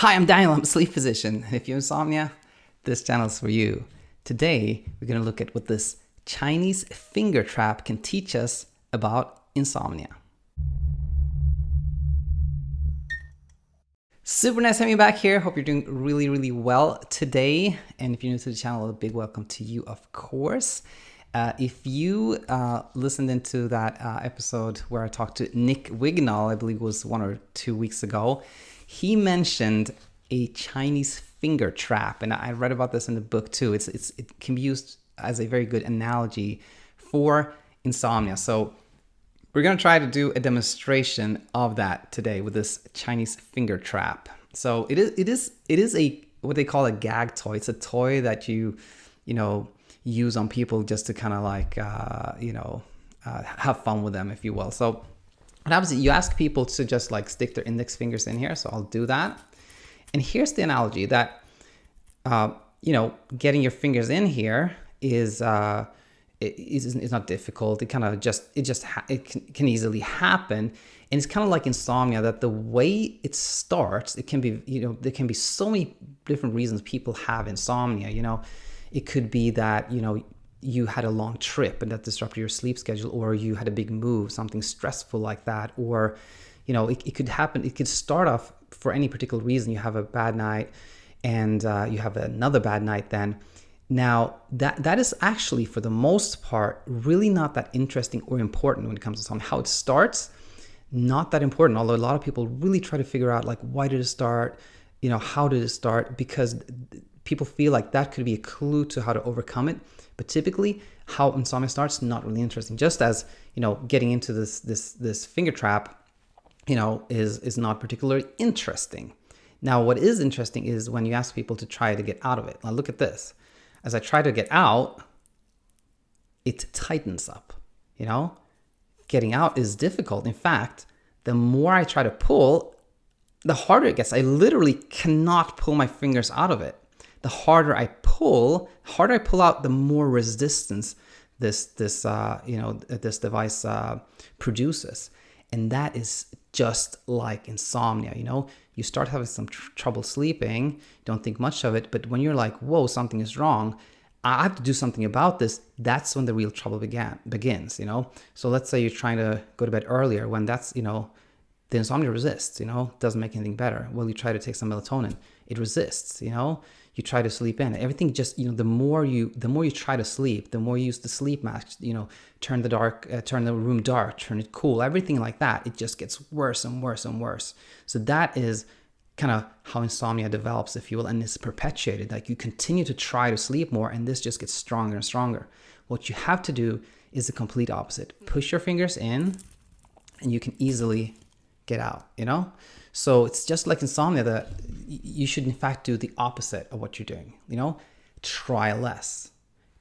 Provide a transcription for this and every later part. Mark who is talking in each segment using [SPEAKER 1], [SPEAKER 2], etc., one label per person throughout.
[SPEAKER 1] Hi, I'm Daniel. I'm a sleep physician. If you have insomnia, this channel is for you. Today, we're going to look at what this Chinese finger trap can teach us about insomnia. Super nice having you back here. Hope you're doing really well today. And if you're new to the channel, a big welcome to you, of course. If you listened into that episode where I talked to Nick Wignall, I believe it was 1 or 2 weeks ago, he mentioned a Chinese finger trap. And I read about this in the book too. It can be used as a very good analogy for insomnia. So we're going to try to do a demonstration of that today with this Chinese finger trap. So it is a what they call a gag toy. It's a toy that you use on people just to kind of like have fun with them, if you will. So what happens is you ask people to just like stick their index fingers in here. So I'll do that. And here's the analogy that getting your fingers in here is not difficult. It kind of it can easily happen. And it's kind of like insomnia, that the way it starts, it can be, there can be so many different reasons people have insomnia. It could be that, you had a long trip and that disrupted your sleep schedule, or you had a big move, something stressful like that, or, it could happen. It could start off for any particular reason. You have a bad night and you have another bad night then. Now, that is actually, for the most part, really not that interesting or important when it comes to something. How it starts, not that important, although a lot of people really try to figure out, like, why did it start? How did it start? Because people feel like that could be a clue to how to overcome it. But typically, how insomnia starts, not really interesting. Just as, getting into this finger trap, is not particularly interesting. Now, what is interesting is when you ask people to try to get out of it. Now, look at this. As I try to get out, it tightens up, Getting out is difficult. In fact, the more I try to pull, the harder it gets. I literally cannot pull my fingers out of it. The harder I pull out, the more resistance this device produces. And that is just like insomnia, You start having some trouble sleeping, don't think much of it, but when you're like, whoa, something is wrong, I have to do something about this, that's when the real trouble begins. So let's say you're trying to go to bed earlier, when that's, the insomnia resists, doesn't make anything better. Well, you try to take some melatonin, it resists, you try to sleep in. Everything just, the more you try to sleep, the more you use the sleep mask, turn the room dark, turn it cool, everything like that, it just gets worse and worse and worse. So that is kind of how insomnia develops, if you will, and is perpetuated. Like, you continue to try to sleep more, and this just gets stronger and stronger. What you have to do is the complete opposite. Push your fingers in, and you can easily get out, So it's just like insomnia, that you should in fact do the opposite of what you're doing, Try less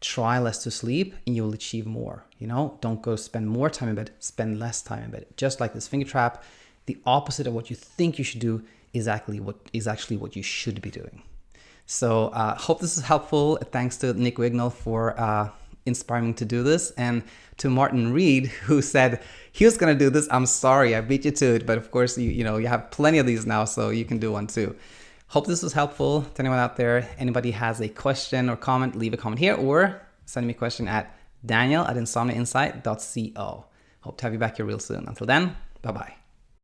[SPEAKER 1] to sleep and you'll achieve more, Don't go spend more time in bed, spend less time in bed. Just like this finger trap, the opposite of what you think you should do is actually what you should be doing. So hope this is helpful. Thanks to Nick Wignall for inspiring me to do this, and to Martin Reed, who said he was going to do this. I'm sorry, I beat you to it, but of course you have plenty of these now, so you can do one too. Hope this was helpful to anyone out there. Anybody has a question or comment, leave a comment here, or send me a question at daniel@insomniainsight.co. Hope to have you back here real soon. Until then, bye-bye.